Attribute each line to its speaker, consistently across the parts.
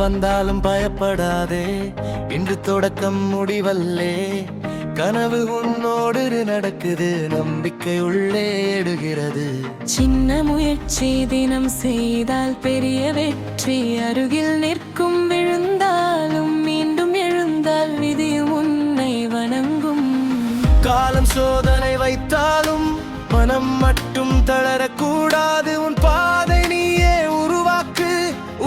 Speaker 1: வந்தாலும் பயப்படாதே, இன்று தொடக்கம் முடிவல்லே. கனவு உன்னோடு நடக்குது, நம்பிக்கை உள்ளே எடுகிறது.
Speaker 2: சின்ன முயற்சி தினம் செய்தால் பெரிய வெற்றி அருகில் நிற்கும். விழுந்தாலும் மீண்டும் எழுந்தால் விதி உன்னை வணங்கும்.
Speaker 1: காலம் சோதனை வைத்தாலும் மனம் மட்டும் தளரக்கூடாது. உன் பாதை நீயே உருவாக்கு,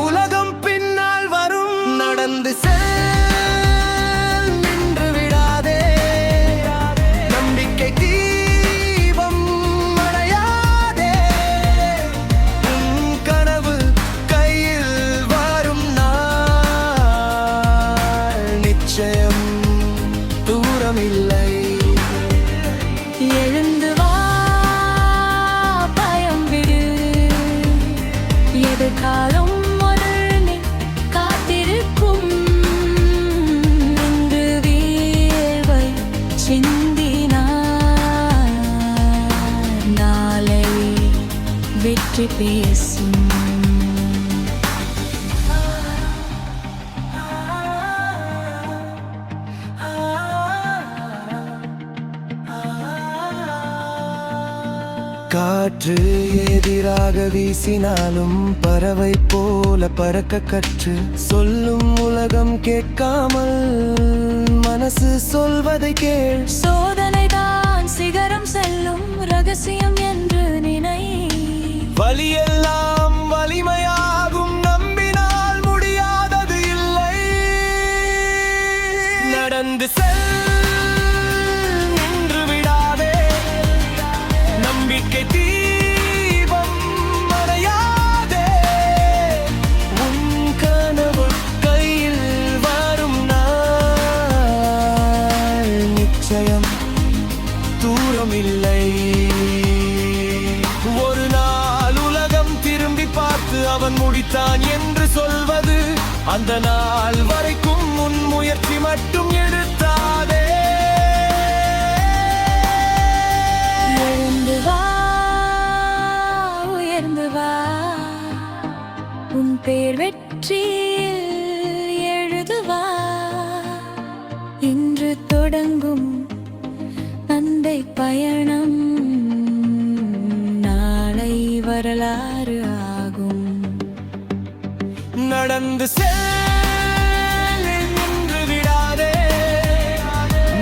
Speaker 1: உலகம் பின்னால் வரும். நடந்து செல், நின்று விடாதே. நம்பிக்கை தீபம் அணையாதே. உன் கனவு கையில் வரும் நாள் நிச்சயம் தூரமில்லை.
Speaker 2: எழுந்து வா, பயம் விடு. எதிர்காலம் ஒரு நீ காத்திருக்கும். இன்று வீழ்வை சிந்தினார், நாளை வெற்றி பேசும்.
Speaker 1: காற்று எதிராக வீசினாலும் பறவை போல பறக்க கற்று. சொல்லும் உலகம் கேட்காமல் மனசு சொல்வதை கேள்.
Speaker 2: சோதனைதான் சிகரம் செல்லும் ரகசியம் என்று நினை.
Speaker 1: வலியெல்லாம் வலிமையாகும், நம்பினால் முடியாதது இல்லை. நடந்து செல், நின்று விடாதே. நம்பிக்கை தீபம் அணையாதே. உன் கனவு கையில் வரும் நாள் நிச்சயம் தூரமில்லை. ஒரு நாள் உலகம் திரும்பி பார்த்து அவன் முடித்தான் என்று சொல்வது. அந்த நாள் வரைக்கும் உன் முயற்சி மட்டும் எடுத்தாதே.
Speaker 2: எழுந்து வா, உயர்ந்து வா. உன் பேர் வெற்றியில் எழுதுவா. இன்று தொடங்கும் அந்தை பயணம் நாளை வரலாறு ஆகும்.
Speaker 1: நடந்து செல், நின்று விடாதே.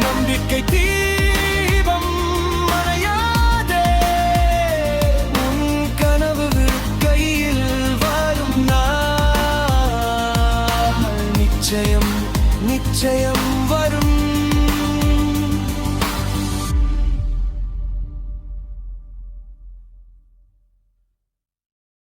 Speaker 1: நம்பிக்கை தீபம் அணையாதே. உன் கனவு கையில் வரும் நாள் நிச்சயம் நிச்சயம் வரும்.